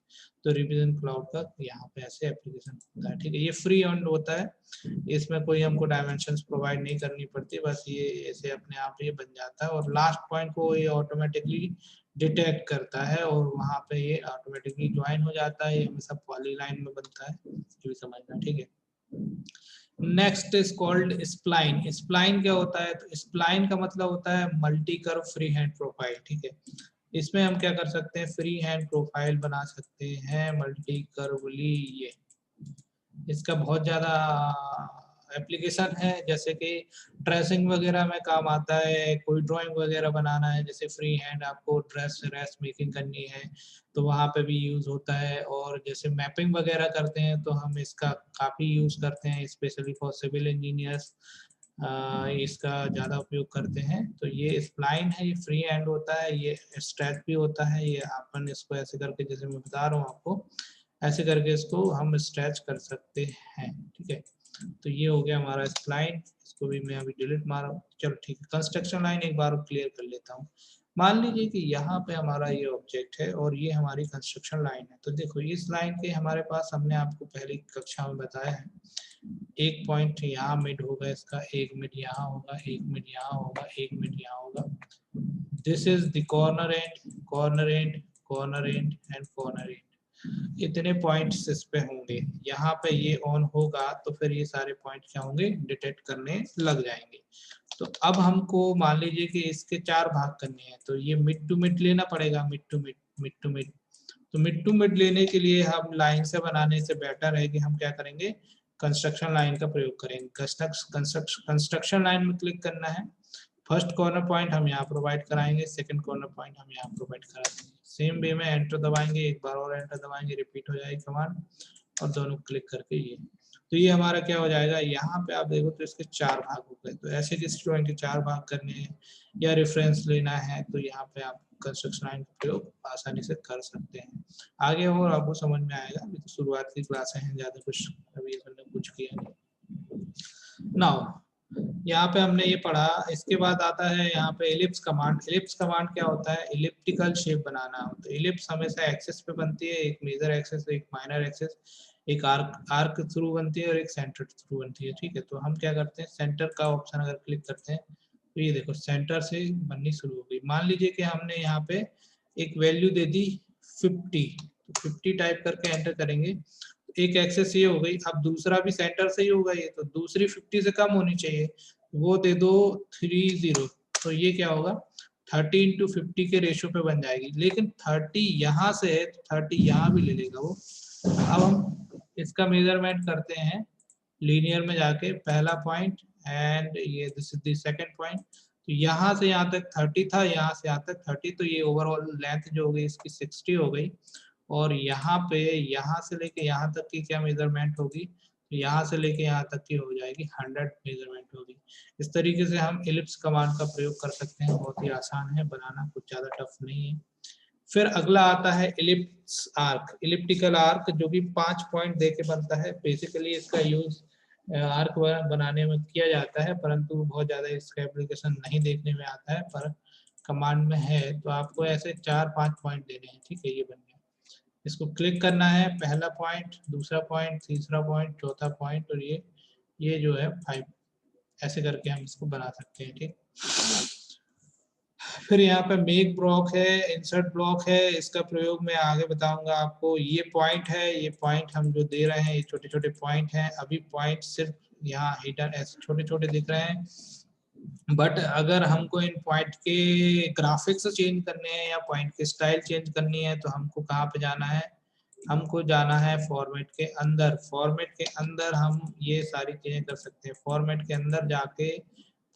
Speaker 1: तो रिवीजन क्लाउड का यहाँ पे ऐसे एप्लीकेशन होता है, ठीक है। ये फ्री एंड होता है, इसमें कोई हमको डायमेंशंस प्रोवाइड नहीं करनी पड़ती, बस ये ऐसे अपने आप ये बन जाता है और लास्ट पॉइंट को ये ऑटोमेटिकली डिटेक्ट करता है और वहाँ पे ये ऑटोमेटिकली ज्वाइन हो जाता है। ये हमेशा पॉलीलाइन में बनता है, ये भी समझना, ठीक है। Next is called spline. Spline क्या होता है, तो स्प्लाइन का मतलब होता है multi curve free hand profile, ठीक है। इसमें हम क्या कर सकते हैं, फ्री हैंड प्रोफाइल बना सकते हैं मल्टी कर्वली। ये इसका बहुत ज्यादा एप्लीकेशन है, जैसे कि ड्रेसिंग वगैरह में काम आता है। कोई ड्राइंग वगैरह बनाना है, जैसे फ्री हैंड आपको ड्रेस मेकिंग करनी है तो वहाँ पे भी यूज होता है। और जैसे मैपिंग वगैरह करते हैं तो हम इसका काफी यूज करते हैं, स्पेशली फॉर सिविल इंजीनियर्स इसका ज्यादा उपयोग करते हैं। तो ये स्प्लाइन है, ये फ्री हैंड होता है, ये स्ट्रेच भी होता है। ये अपन इसको ऐसे करके, जैसे मैं बता रहा हूँ आपको, ऐसे करके इसको हम स्ट्रेच कर सकते हैं, ठीक है। तो ये हो गया हमारा स्प्लाइन, इसको भी मैं अभी डिलीट मार रहा हूँ। चलो ठीक है, कंस्ट्रक्शन लाइन एक बार क्लियर कर लेता हूँ। मान लीजिए कि यहाँ पे हमारा ये ऑब्जेक्ट है और ये हमारी कंस्ट्रक्शन लाइन है। तो देखो इस लाइन के हमारे पास, हमने आपको पहली कक्षा में बताया है, एक पॉइंट यहाँ मिड होगा इसका, एक मिड यहाँ होगा, एक मिड यहाँ होगा, एक मिड यहाँ होगा। This is the corner and, corner and, corner and and corner and. इतने पॉइंट्स इस पे होंगे। यहाँ पे ये ऑन होगा तो फिर ये सारे पॉइंट क्या होंगे, डिटेक्ट करने लग जाएंगे। तो अब हमको मान लीजिए कि इसके 4 भाग करने हैं, तो ये मिड टू मिड लेना पड़ेगा, mid to mid, mid to mid. तो मिड टू मिड लेने के लिए हम लाइन से बनाने से बेटर है कि हम क्या करेंगे, कंस्ट्रक्शन लाइन का प्रयोग करेंगे। कंस्ट्रक्शन लाइन में क्लिक करना है। फर्स्ट कॉर्नर पॉइंट हम यहाँ प्रोवाइड कराएंगे, सेकंड कॉर्नर पॉइंट हम यहाँ प्रोवाइड करा देंगे। सेम वे में एंटर दबाएंगे, एक बार और एंटर दबाएंगे, रिपीट हो जाएगी कमांड। और दोनों क्लिक करके ये, तो ये हमारा क्या हो जाएगा, यहाँ पे आप देखो तो इसके 4 भाग हो गए। तो ऐसे किसी ड्राइंग के 4 भाग करने हैं या रेफरेंस लेना है तो यहाँ पे आप कंस्ट्रक्शन लाइन का प्रयोग आसानी से कर सकते हैं। आगे और आपको समझ में आएगा, अभी तो शुरुआत की क्लासें हैं, ज़्यादा कुछ अभी हमने कुछ किया नहीं। नाउ यहाँ पे हमने ये पढ़ा, इसके बाद आता है यहाँ पे एलिप्स कमांड। एलिप्स कमांड क्या होता है, एलिप्टिकल शेप बनाना होता है। एलिप्स हमेशा एक्सेस पे बनती है, एक मेजर एक्सेस, एक माइनर एक्सेस, एक आर्क थ्रू बनती है और एक सेंटर थ्रू बनती है। ठीक है, तो हम क्या करते हैं, सेंटर का ऑप्शन अगर क्लिक करते हैं तो ये देखो सेंटर से बननी शुरू हो गई। मान लीजिए कि हमने यहाँ पे एक वैल्यू दे दी 50, तो 50 टाइप करके एंटर करेंगे, एक एक्सेस ये हो गई। अब दूसरा भी सेंटर से ही होगा ये, तो दूसरी 50 से कम होनी चाहिए, वो दे दो 30, तो ये क्या होगा 30:50 के रेशियो पे बन जाएगी। लेकिन 30 यहाँ से है तो 30 यहाँ भी ले लेगा वो। अब हम इसका मेजरमेंट करते हैं लीनियर में जाके, पहला पॉइंट एंड ये this is the second point. तो यहाँ से यहाँ तक 30 था, यहाँ से यहाँ तक 30, तो ये ओवरऑल लेंथ जो हो गई इसकी 60 हो गई। और यहाँ पे यहाँ से लेके यहाँ तक की क्या मेजरमेंट होगी, तो यहाँ से लेके यहाँ तक की हो जाएगी 100 मेजरमेंट होगी। इस तरीके से हम एलिप्स कमांड का प्रयोग कर सकते हैं, बहुत ही आसान है बनाना, कुछ ज़्यादा टफ नहीं है। फिर अगला आता है इलिप्स आर्क, इलिप्टिकल आर्क, जो कि 5 पॉइंट दे के बनता है। बेसिकली इसका यूज आर्क बनाने में किया जाता है, परंतु बहुत ज़्यादा इसका एप्लीकेशन नहीं देखने में आता है, पर कमांड में है। तो आपको ऐसे 4-5 पॉइंट देने हैं। ठीक है, ये बन गया, इसको क्लिक करना है, पहला पॉइंट, दूसरा पॉइंट, तीसरा पॉइंट, चौथा पॉइंट, और ये जो है 5, ऐसे करके हम इसको बना सकते हैं। ठीक, फिर यहाँ पे मेक ब्लॉक है, इंसर्ट ब्लॉक है, इसका प्रयोग मैं आगे बताऊंगा आपको। ये पॉइंट है, ये पॉइंट हम जो दे रहे हैं ये छोटे छोटे पॉइंट हैं। अभी पॉइंट सिर्फ यहाँ हिडन ऐसे छोटे छोटे दिख रहे हैं, बट अगर हमको इन पॉइंट के ग्राफिक्स चेंज करने हैं या पॉइंट की स्टाइल चेंज करनी है तो हमको कहाँ पे जाना है, हमको जाना है फॉर्मेट के अंदर। फॉर्मेट के अंदर हम ये सारी चीजें कर सकते हैं। फॉर्मेट के अंदर जाके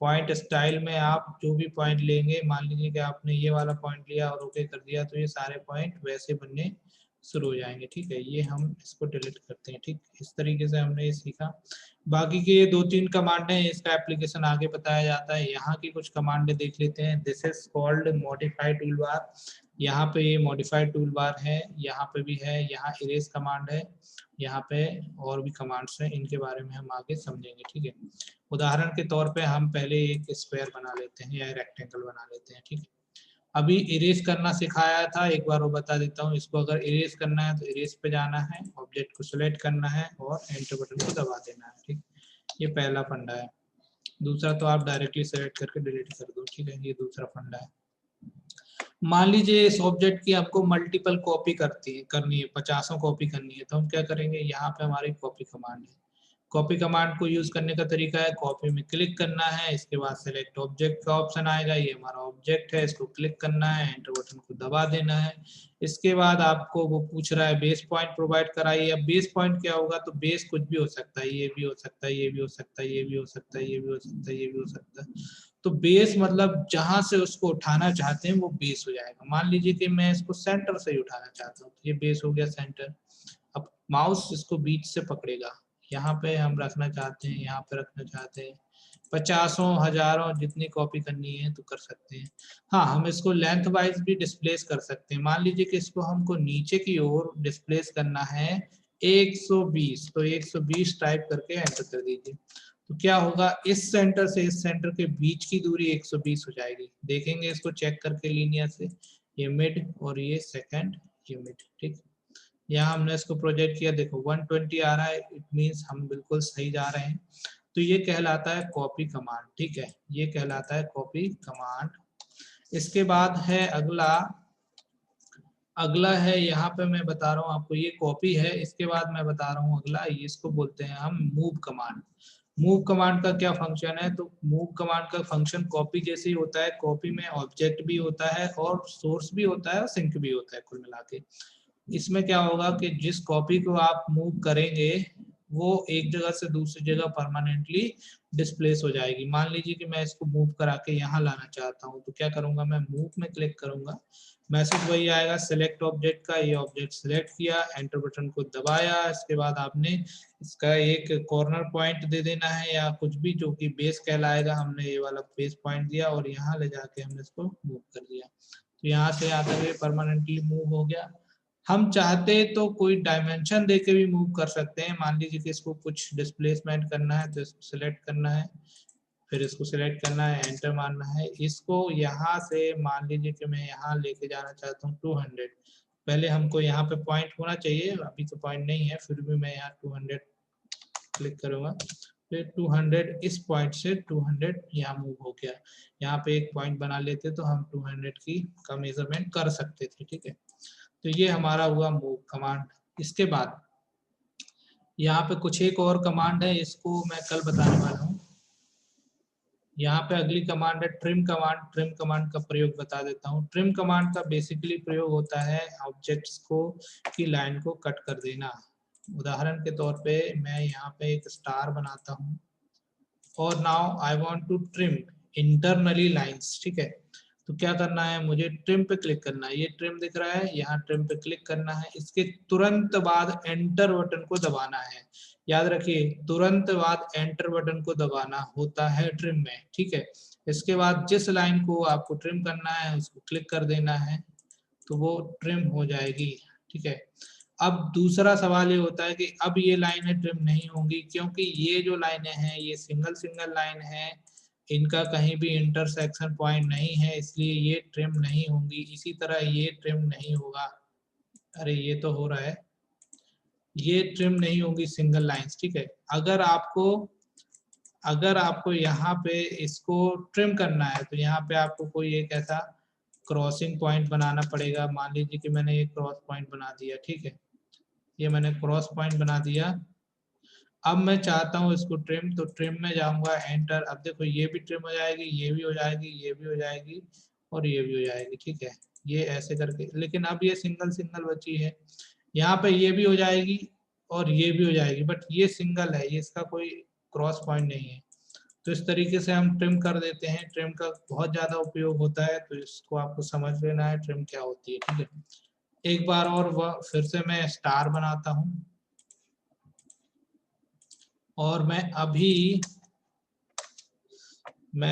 Speaker 1: पॉइंट स्टाइल में आप जो भी पॉइंट लेंगे, मान लीजिए कि आपने ये वाला पॉइंट लिया और ओके कर दिया, तो ये सारे पॉइंट वैसे बनने शुरू हो जाएंगे। ठीक है, ये हम इसको डिलीट करते हैं। ठीक, इस तरीके से हमने ये सीखा। बाकी के 2-3 कमांड हैं, इसका एप्लीकेशन आगे बताया जाता है। यहाँ की कुछ कमांडें देख लेते हैं। This is called modify tool bar. यहाँ पे ये मॉडिफाइड टूल बार है, यहाँ पे भी है, यहाँ इरेज कमांड है, यहाँ पे और भी कमांड्स हैं, इनके बारे में हम आगे समझेंगे। ठीक है, उदाहरण के तौर पे हम पहले एक स्क्वायर बना लेते हैं या रेक्टेंगल बना लेते हैं। ठीक है, अभी इरेज करना सिखाया था, एक बार वो बता देता हूँ। इसको अगर इरेज करना है तो इरेज पे जाना है, ऑब्जेक्ट को सिलेक्ट करना है और एंटर बटन को दबा देना है। ठीक, ये पहला फंडा है। दूसरा तो आप डायरेक्टली सेलेक्ट करके डिलीट कर दो। ठीक है, ये दूसरा फंडा है। मान लीजिए इस ऑब्जेक्ट की हमको मल्टीपल कॉपी करनी है, 50 कॉपी करनी है, तो हम क्या करेंगे, यहाँ पे हमारी कॉपी कमांड है। कॉपी कमांड को यूज करने का तरीका है, कॉपी में क्लिक करना है, इसके बाद सेलेक्ट ऑब्जेक्ट का ऑप्शन आएगा, ये हमारा ऑब्जेक्ट है, इसको क्लिक करना है, एंटर बटन को दबा देना है। इसके बाद आपको वो पूछ रहा है बेस पॉइंट प्रोवाइड कराइए। अब बेस पॉइंट क्या होगा, तो बेस कुछ भी हो सकता है, ये भी हो सकता है, ये भी हो सकता है, ये भी हो सकता है, ये भी हो सकता है, ये भी हो सकता है। तो बेस मतलब जहां से उसको उठाना चाहते हैं वो बेस हो जाएगा। मान लीजिए कि मैं इसको सेंटर से ही उठाना चाहता हूँ, ये बेस हो गया सेंटर। अब माउस इसको बीच से पकड़ेगा, यहाँ पे हम रखना चाहते हैं, यहाँ पे रखना चाहते हैं, 50 हजारों जितनी कॉपी करनी है तो कर सकते हैं। हाँ, हम इसको लेंथ वाइज भी डिस्प्लेस कर सकते हैं। मान लीजिए कि इसको हमको नीचे की ओर डिस्प्लेस करना है 120, तो 120 टाइप करके एंटर कर दीजिए। तो क्या होगा, इस सेंटर से इस सेंटर के बीच की दूरी 120 हो जाएगी। देखेंगे इसको चेक करके लीनियर से, ये मिड और ये सेकंड, ये मिड। ठीक, यहाँ हमने इसको प्रोजेक्ट किया, देखो 120 आ रहा है, इट मींस हम बिल्कुल सही जा रहे हैं। तो ये कहलाता है कॉपी कमांड। ठीक है, ये कहलाता है कॉपी कमांड। इसके बाद है अगला है, यहाँ पे मैं बता रहा हूँ आपको, ये कॉपी है। इसके बाद मैं बता रहा हूँ अगला, इसको बोलते हैं हम मूव कमांड। मूव कमांड का क्या फंक्शन है, तो मूव कमांड का फंक्शन कॉपी जैसे ही होता है। कॉपी में ऑब्जेक्ट भी होता है और सोर्स भी होता है और सिंक भी होता है, कुल मिला के। इसमें क्या होगा कि जिस कॉपी को आप मूव करेंगे वो एक जगह से दूसरी जगह परमानेंटली डिस्प्लेस हो जाएगी। मान लीजिए कि मैं इसको मूव करा के यहाँ लाना चाहता हूँ, तो क्या करूंगा, मैं मूव में क्लिक करूंगा, मैसेज वही आएगा सिलेक्ट ऑब्जेक्ट का। ये ऑब्जेक्ट सिलेक्ट किया, एंटर बटन को दबाया, इसके बाद आपने इसका एक कॉर्नर पॉइंट दे देना है या कुछ भी जो कि बेस कहलाएगा। हमने ये वाला बेस पॉइंट दिया और यहाँ ले जाके हमने इसको मूव कर दिया, तो यहाँ से यहाँ तक ये परमानेंटली मूव हो गया। हम चाहते तो कोई डायमेंशन देके भी मूव कर सकते हैं। मान लीजिए कि इसको कुछ डिस्प्लेसमेंट करना है, तो इसको सिलेक्ट करना है, फिर इसको सिलेक्ट करना है, एंटर मारना है। इसको यहाँ से मान लीजिए कि मैं यहाँ लेके जाना चाहता हूँ 200। पहले हमको यहाँ पे पॉइंट होना चाहिए, अभी तो पॉइंट नहीं है, फिर भी मैं यहाँ 200 क्लिक करूंगा, फिर 200 इस पॉइंट से 200 यहाँ मूव हो गया। यहाँ पे एक पॉइंट बना लेते तो हम 200 की का मेजरमेंट कर सकते थे, ठीक है। तो ये हमारा हुआ मूव कमांड। इसके बाद यहाँ पे कुछ एक और कमांड है, इसको मैं कल बताने वाला हूँ। यहाँ पे अगली कमांड है ट्रिम कमांड। ट्रिम कमांड का प्रयोग बता देता हूँ। ट्रिम कमांड का बेसिकली प्रयोग होता है ऑब्जेक्ट्स को की लाइन को कट कर देना। उदाहरण के तौर पे मैं यहाँ पे एक स्टार बनाता हूँ और now I want to trim internally lines, ठीक है। तो क्या करना है, मुझे ट्रिम पे क्लिक करना है। ये ट्रिम दिख रहा है, यहाँ ट्रिम पे क्लिक करना है। इसके तुरंत बाद एंटर बटन को दबाना है। याद रखिए, तुरंत बाद एंटर बटन को दबाना होता है ट्रिम में, ठीक है। इसके बाद जिस लाइन को आपको ट्रिम करना है उसको क्लिक कर देना है, तो वो ट्रिम हो जाएगी, ठीक है। अब दूसरा सवाल ये होता है कि अब ये लाइनें ट्रिम नहीं होंगी, क्योंकि ये जो लाइनें हैं ये सिंगल सिंगल लाइन है, इनका कहीं भी इंटरसेक्शन पॉइंट नहीं है, इसलिए ये ट्रिम नहीं होंगी। इसी तरह ये ट्रिम नहीं होगा, अरे ये तो हो रहा है, ये ट्रिम नहीं होगी सिंगल लाइंस, ठीक है। अगर आपको यहाँ पे इसको ट्रिम करना है तो यहाँ पे आपको कोई एक ऐसा क्रॉसिंग पॉइंट बनाना पड़ेगा। मान लीजिए कि मैंने एक क्रॉस पॉइंट बना दिया, ठीक है, ये मैंने क्रॉस पॉइंट बना दिया। अब मैं चाहता हूँ इसको ट्रिम, तो ट्रिम में जाऊंगा, एंटर। अब देखो ये भी ट्रिम हो जाएगी, ये भी हो जाएगी, ये भी हो जाएगी और ये भी हो जाएगी, ठीक है। ये ऐसे करके, लेकिन अब ये सिंगल सिंगल बची है। यहाँ पे ये भी हो जाएगी और ये भी हो जाएगी, बट ये सिंगल है, ये इसका कोई क्रॉस पॉइंट नहीं है। तो इस तरीके से हम ट्रिम कर देते हैं। ट्रिम का बहुत ज्यादा उपयोग होता है, तो इसको आपको समझ लेना है ट्रिम क्या होती है, ठीक है। एक बार और वह फिर से मैं स्टार बनाता हूँ और मैं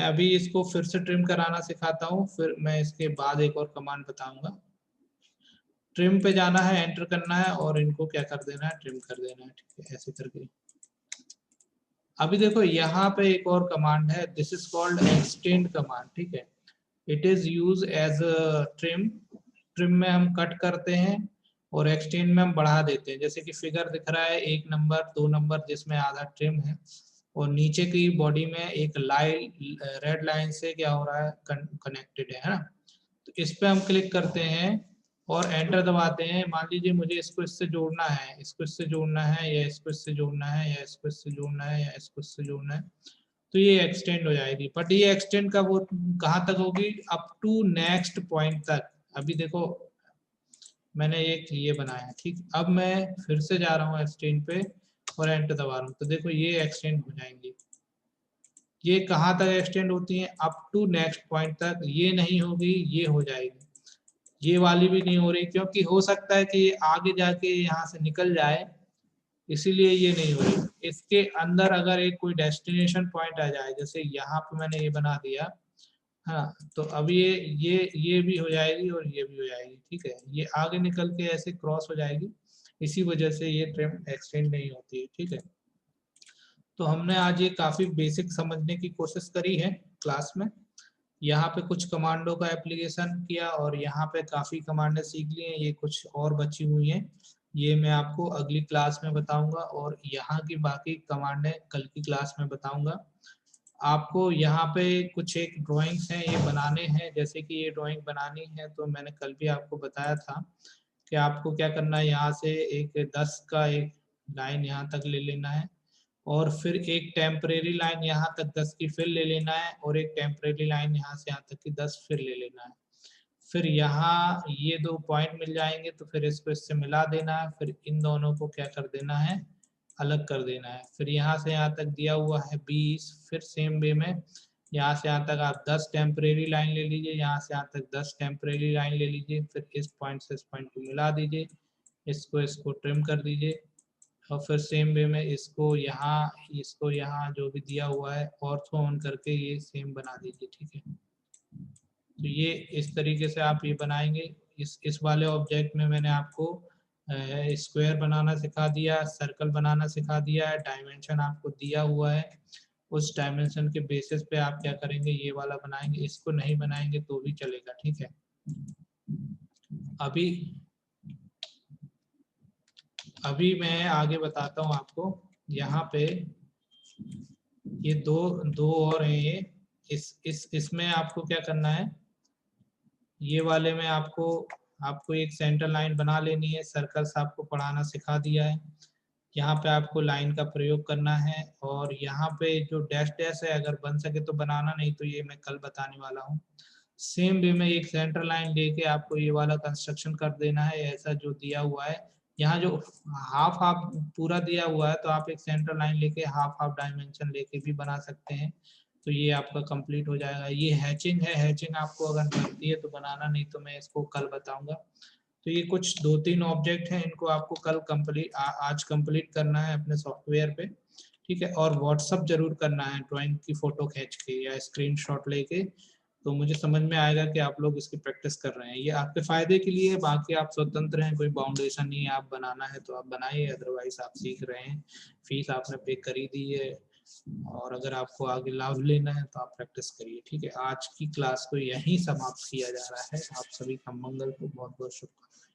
Speaker 1: अभी इसको फिर से ट्रिम कराना सिखाता हूँ, फिर मैं इसके बाद एक और कमांड बताऊंगा। ट्रिम पे जाना है, एंटर करना है और इनको क्या कर देना है, ट्रिम कर देना है, ठीक है, ऐसे करके। अभी देखो यहाँ पे एक और कमांड है, this is called extend command, ठीक है। It is use as trim. Trim में हम कट करते हैं और एक्सटेंड में हम बढ़ा देते हैं। जैसे कि फिगर दिख रहा है, 1 नंबर 2 नंबर जिसमें आधा ट्रिम है और नीचे की बॉडी में एक लाइन रेड लाइन से क्या हो रहा है, कनेक्टेड है ना। तो इस पे हम क्लिक करते हैं और एंटर दबाते हैं। मान लीजिए मुझे इसको इससे जोड़ना है, इसको इससे जोड़ना है, या इसको इससे जोड़ना है, या इसको इससे जोड़ना है, या इसको इससे जोड़ना है, तो ये एक्सटेंड हो जाएगी। बट ये एक्सटेंड का वो कहाँ तक होगी, अप टू नेक्स्ट पॉइंट तक। अभी देखो मैंने एक ये बनाया, ठीक। अब मैं फिर से जा रहा हूँ एक्सटेंड पे और एंटर दबा रहा हूँ, तो देखो ये एक्सटेंड हो जाएंगी। ये कहाँ तक एक्सटेंड होती है, अप टू नेक्स्ट पॉइंट तक। ये नहीं होगी, ये हो जाएगी। ये वाली भी नहीं हो रही, क्योंकि हो सकता है कि ये आगे जाके यहाँ से निकल जाए, इसीलिए ये नहीं हो रही। इसके अंदर अगर एक कोई डेस्टिनेशन पॉइंट आ जाए, जैसे यहाँ पे मैंने ये बना दिया, हाँ, तो अब ये भी हो जाएगी और ये भी हो जाएगी, ठीक है। ये आगे निकल के ऐसे क्रॉस हो जाएगी, इसी वजह से ये ट्रिम एक्सटेंड नहीं होती है, ठीक है। तो हमने आज ये काफी बेसिक समझने की कोशिश करी है क्लास में। यहाँ पे कुछ कमांडो का एप्लीकेशन किया और यहाँ पे काफी कमांडें सीख ली हैं। ये कुछ और बची हुई हैं, ये मैं आपको अगली क्लास में बताऊंगा और यहाँ की बाकी कमांडें कल की क्लास में बताऊंगा। आपको यहाँ पे कुछ एक ड्राइंग्स हैं, ये बनाने हैं। जैसे कि ये ड्राइंग बनानी है, तो मैंने कल भी आपको बताया था कि आपको क्या करना है, यहाँ से एक 10 का एक लाइन यहाँ तक ले लेना है और फिर एक टेम्परेरी लाइन यहाँ तक 10 की फिर ले लेना है और एक टेम्परेरी लाइन यहाँ से यहाँ तक की 10 फिर ले लेना है। फिर यहाँ ये 2 पॉइंट मिल जाएंगे, तो फिर इसको इससे मिला देना है। फिर इन दोनों को क्या कर देना है, अलग कर देना है। फिर यहाँ से यहाँ तक दिया हुआ है 20, फिर सेम वे में यहाँ से यहाँ तक आप 10 टेम्परेरी लाइन ले लीजिए, यहाँ से यहाँ तक 10 टेम्परेरी लाइन ले लीजिए, फिर इस पॉइंट से इस पॉइंट को मिला दीजिए, इसको ट्रिम कर दीजिए, और फिर सेम वे में इसको यहाँ जो भी दिया हुआ है ऑर्थो ऑन करके ये सेम बना दीजिए। ठीक है, तो ये इस तरीके से आप ये बनाएंगे। इस वाले ऑब्जेक्ट में मैंने आपको स्क्वायर बनाना सिखा दिया, सर्कल बनाना सिखा दिया है, डायमेंशन आपको दिया हुआ है, उस डायमेंशन के बेसिस पे आप क्या करेंगे, ये वाला बनाएंगे। इसको नहीं बनाएंगे तो भी चलेगा। ठीक है, अभी मैं आगे बताता हूँ आपको। यहाँ पे ये दो और हैं, ये इसमें आपको क्या करना है, ये वाले में आपको एक सेंटर लाइन बना लेनी है। सर्कल्स आपको पढ़ाना सिखा दिया है, यहाँ पे आपको लाइन का प्रयोग करना है, और यहाँ पे जो डैश डैश है अगर बन सके तो बनाना, नहीं तो ये मैं कल बताने वाला हूँ। सेम वे में एक सेंटर लाइन लेके आपको ये वाला कंस्ट्रक्शन कर देना है, ऐसा जो दिया हुआ है। यहाँ जो हाफ हाफ पूरा दिया हुआ है तो आप एक सेंटर लाइन लेके हाफ हाफ डायमेंशन लेके भी बना सकते हैं, तो ये आपका कंप्लीट हो जाएगा। ये हैचिंग है, हैचिंग आपको अगर बनती है तो बनाना, नहीं तो मैं इसको कल बताऊंगा। तो ये कुछ 2-3 ऑब्जेक्ट हैं, इनको आपको कल आज कंप्लीट करना है अपने सॉफ्टवेयर पे। ठीक है, और व्हाट्सअप जरूर करना है ड्राइंग की फोटो खींच के या स्क्रीनशॉट लेके, तो मुझे समझ में आएगा कि आप लोग इसकी प्रैक्टिस कर रहे हैं। ये आपके फायदे के लिए, बाकी आप स्वतंत्र हैं, कोई बाउंडेशन नहीं है। आप बनाना है तो आप बनाइए, अदरवाइज आप सीख रहे हैं, फीस आपने पे करी दी है, और अगर आपको आगे लाभ लेना है तो आप प्रैक्टिस करिए। ठीक है, आज की क्लास को यहीं समाप्त किया जा रहा है। आप सभी का मंगल को बहुत बहुत शुभकामनाएं।